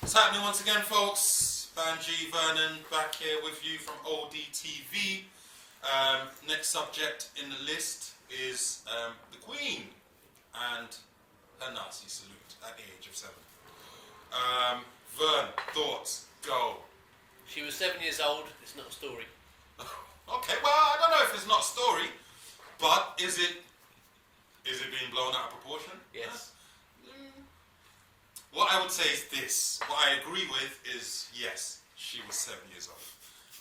It's happening once again, folks. Banji Vernon back here with you from ODTV. Next subject in the list is the Queen and her Nazi salute at the age of 7. Vern, thoughts, go. She was 7 years old. It's not a story. Okay, well, I don't know if it's not a story, but is it being blown out of proportion? Yes. What I would say is this. What I agree with is, yes, she was 7 years old.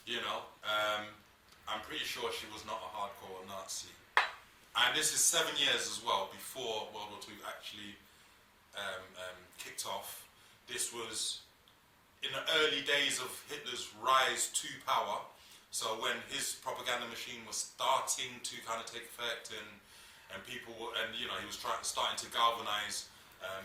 You know, I'm pretty sure she was not a hardcore Nazi. And this is 7 years as well before World War II actually kicked off. This was in the early days of Hitler's rise to power. So when his propaganda machine was starting to kind of take effect, and people, and you know, he was starting to galvanize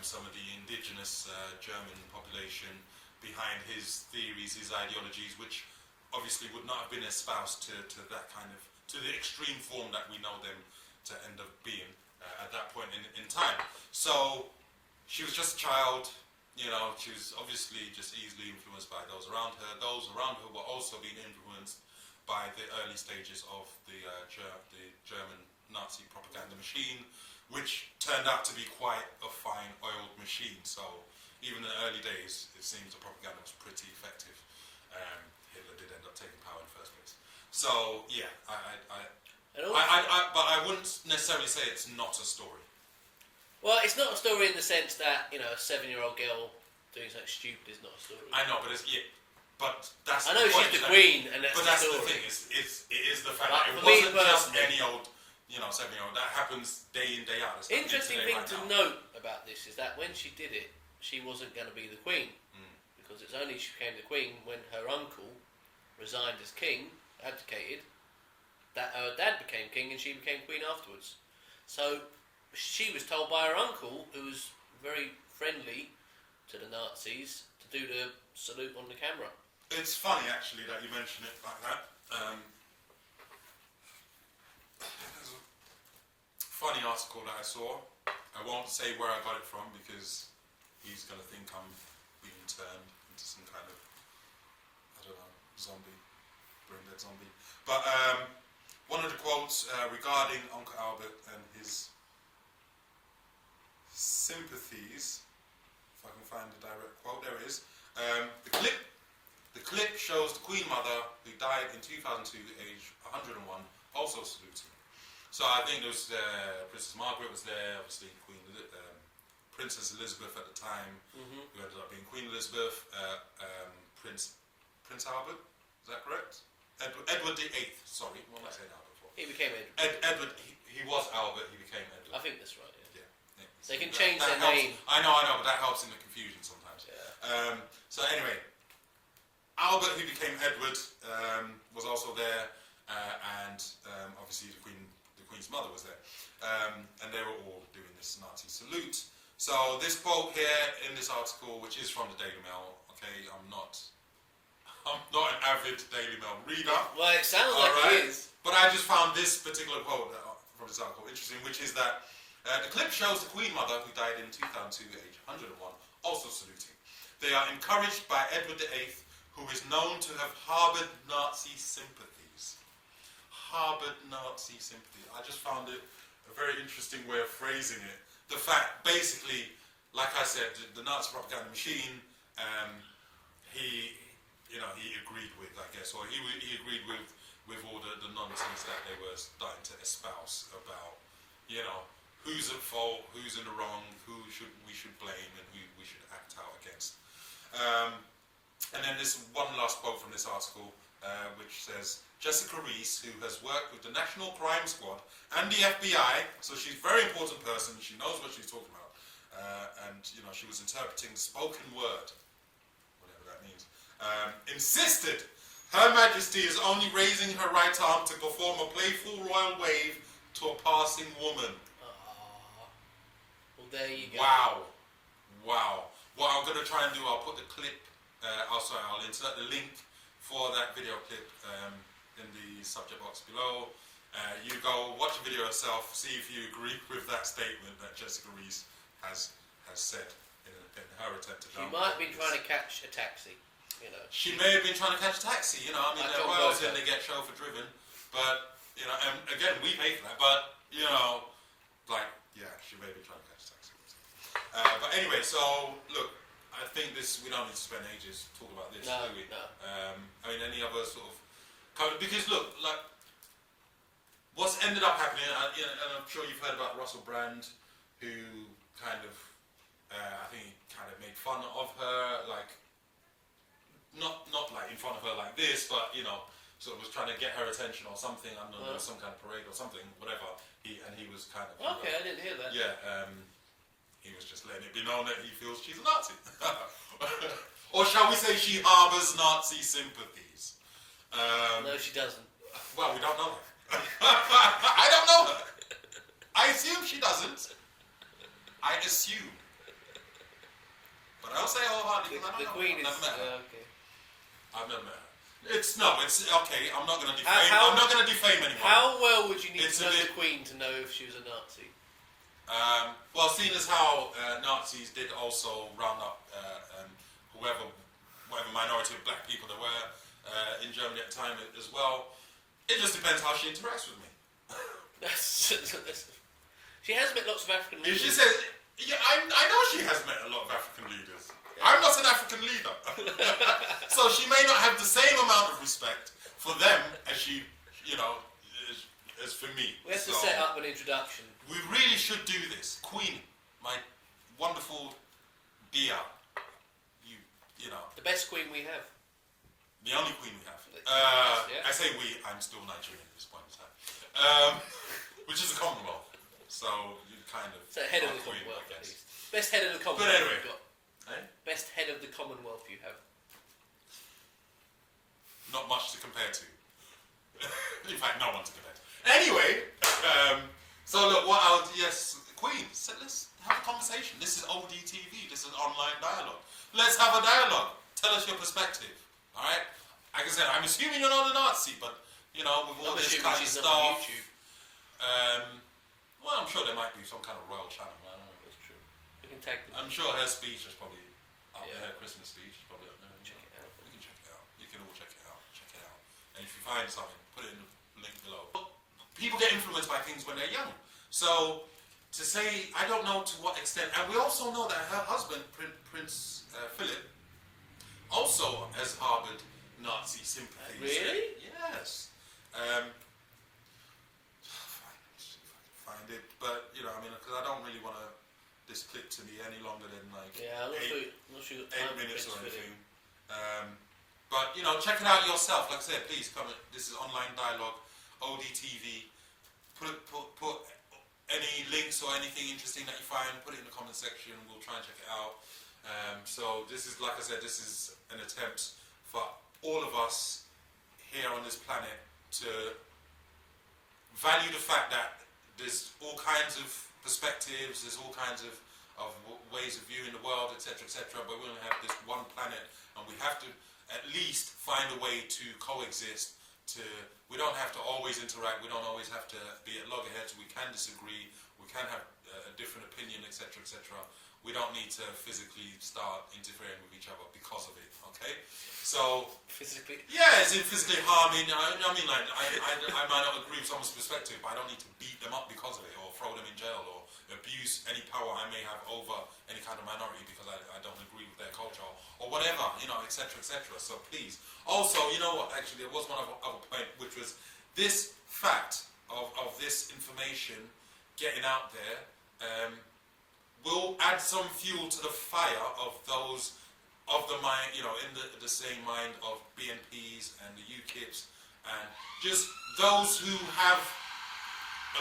some of the indigenous German population behind his theories, his ideologies, which obviously would not have been espoused to that kind of, to the extreme form that we know them to end up being at that point in time. So she was just a child, you know, she was obviously just easily influenced by those around her. Those around her were also being influenced by the early stages of the German Nazi propaganda machine, which turned out to be quite a fine oiled machine. So even in the early days, it seems the propaganda was pretty effective. Hitler did end up taking power in the first place. So yeah, but I wouldn't necessarily say it's not a story. Well, it's not a story in the sense that, you know, a 7-year-old girl doing something stupid is not a story. I know, but it's but that's. I know the point, she's the queen, and that's but the that's story. the thing. It is the fact Like, that it for me wasn't just personally, any old, you know, 7-year-old. That happens day in, day out. It's Interesting happening thing today to right now. note about this is that when she did it, she wasn't going to be the queen. Because it's only she became the queen when her uncle resigned as king, abdicated, that her dad became king and she became queen afterwards. So she was told by her uncle, who was very friendly to the Nazis, to do the salute on the camera. It's funny actually that you mention it like that. There's a funny article that I saw. I won't say where I got it from because he's going to think I'm being turned into some kind of, I don't know, zombie, brain dead zombie. But one of the quotes regarding Uncle Albert and his sympathies, if I can find the direct quote, there it is. The clip shows the Queen Mother, who died in 2002 at age 101, also saluting. So I think there was Princess Margaret was there, obviously Princess Elizabeth at the time, who ended up being Queen Elizabeth, Prince Albert, is that correct? Edward VIII, sorry, what am I saying Albert for? He became Edward. Edward, he was Albert, he became Edward. I think that's right, yeah. Yeah. They can change their helps. name. I know, but that helps in the confusion sometimes. Yeah. So anyway, Albert, who became Edward, was also there, and obviously the Queen's mother was there, and they were all doing this Nazi salute. So this quote here in this article, which is from the Daily Mail, okay, I'm not an avid Daily Mail reader. Well, it sounds like it is. But I just found this particular quote from this article interesting, which is that the clip shows the Queen Mother, who died in 2002 at age 101, also saluting. They are encouraged by Edward VIII, who is known to have harboured Nazi sympathies. Harboured Nazi sympathies. I just found it a very interesting way of phrasing it. The fact, basically, like I said, the Nazi propaganda machine, he agreed with, I guess, or he agreed with all the nonsense that they were starting to espouse about, you know, who's at fault, who's in the wrong, we should blame, and who we should act out against. And then this one last quote from this article, which says, Jessica Reese, who has worked with the National Crime Squad and the FBI, so she's a very important person, she knows what she's talking about, and you know, she was interpreting spoken word, whatever that means, insisted Her Majesty is only raising her right arm to perform a playful royal wave to a passing woman. Well, there you go. Wow. What I'm going to try and do, I'll put the clip, I'll insert the link for that video clip in the subject box below. You go watch the video yourself, see if you agree with that statement that Jessica Reese has said in getting her attempt to She might have been trying to catch a taxi, you know. She may have been trying to catch a taxi, you know. I mean, Like they're John royals Berger. and they get chauffeur driven, but you know, and again, we pay for that. But you know, like, yeah, she may be trying to catch a taxi. But anyway, so look, I think this we don't need to spend ages talking about this, No, do we? no. I mean, any other sort of because look, like, what's ended up happening, you know, and I'm sure you've heard about Russell Brand, who kind of, I think he kind of made fun of her, like, not like in front of her like this, but you know, sort of was trying to get her attention or something. I don't know, there was some kind of parade or something, whatever. He was kind of Okay, I didn't hear that. yeah. He was just letting it be known that he feels she's a Nazi, or shall we say she harbours Nazi sympathies? No, she doesn't. Well, we don't know her. I don't know her. I assume she doesn't. I assume. But I'll say wholeheartedly because I don't know. Queen I've never met her. okay. I've never met her. It's okay. I'm not going to defame. How- I'm not going to defame anyone. How well would you need It's to a know bit- the Queen to know if she was a Nazi? Well, seeing as how Nazis did also round up whatever minority of black people there were in Germany at the time as well, it just depends how she interacts with me. She has met lots of African If leaders. she says, yeah, I know she has met a lot of African leaders. I'm not an African leader. So she may not have the same amount of respect for them as she, you know, as for me. We have to So set up an introduction. we really should do this. Queen, my wonderful dear, you know, The best Queen we have. the only queen we have. Yeah. I say we, I'm still Nigerian at this point in time. Which is a Commonwealth. So you kind of So head of are the queen, Commonwealth, I at guess. least. Best head of the Commonwealth anyway. you've got. Eh? Best head of the Commonwealth you have. Not much to compare to. In fact, no one to compare to. Anyway, so look, yes, Queen, so let's have a conversation. This is ODTV, this is online dialogue. Let's have a dialogue. Tell us your perspective, alright? Like I said, I'm assuming you're not a Nazi, but, you know, with all I'm this assuming kind of she's not on stuff... YouTube. Well, I'm sure there might be some kind of royal channel, I don't know. That's true. We can tag them. I'm sure her speech is probably up Yeah. there, her Christmas speech is probably up there. Check it out. You can check it out. You can all check it out. Check it out. And if you find something, put it in the link below. People get influenced by things when they're young. So, to say, I don't know to what extent, and we also know that her husband, Prince Philip, also has harboured Nazi sympathies. Really? Yes. Find it, but, you know, I mean, because I don't really want this clip to be any longer than like Yeah, I'm not sure you've got time 8 for minutes Prince or Philip. anything. But you know, check it out yourself. Like I said, please come. This is online dialogue, ODTV. Put any links or anything interesting that you find. Put it in the comment section. We'll try and check it out. So this is, like I said, this is an attempt for all of us here on this planet to value the fact that there's all kinds of perspectives. There's all kinds of ways of viewing the world, etc., etc. But we only have this one planet, and we have to at least find a way to coexist. We don't have to always interact. We don't always have to be at loggerheads. We can disagree. We can have a different opinion, etc., etc. We don't need to physically start interfering with each other because of it. Okay? So Physically? yeah, as in physically harming. I mean, like I might not agree with someone's perspective, but I don't need to beat them up because of it, or throw them in jail, or abuse any power I may have over any kind of minority because I don't agree with their culture or whatever, you know, etc., etc. So please. Also, you know what? Actually, there was one other point, which was this fact of this information getting out there will add some fuel to the fire of those of the mind, you know, in the same mind of BNPs and the UKIPs and just those who have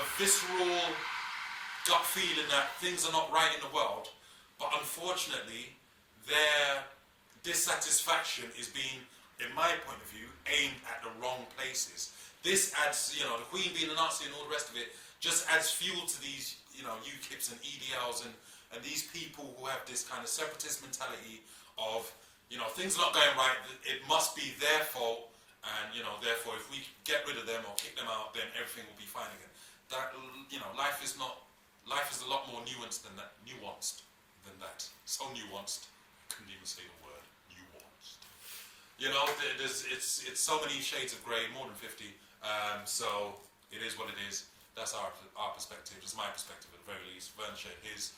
a visceral gut feeling that things are not right in the world, but unfortunately their dissatisfaction is being, in my point of view, aimed at the wrong places. This adds, you know, the Queen being a Nazi and all the rest of it, just adds fuel to these, you know, UKIPs and EDLs and these people who have this kind of separatist mentality of, you know, things are not going right, it must be their fault, and, you know, therefore if we get rid of them or kick them out, then everything will be fine again. That, you know, life is a lot more nuanced than than that. So nuanced. I couldn't even say the word nuanced. You know, it's so many shades of grey, more than 50. So it is what it is. That's our perspective. It's my perspective at the very least. Vern shared his.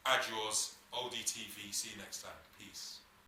Add yours. ODTV. See you next time. Peace.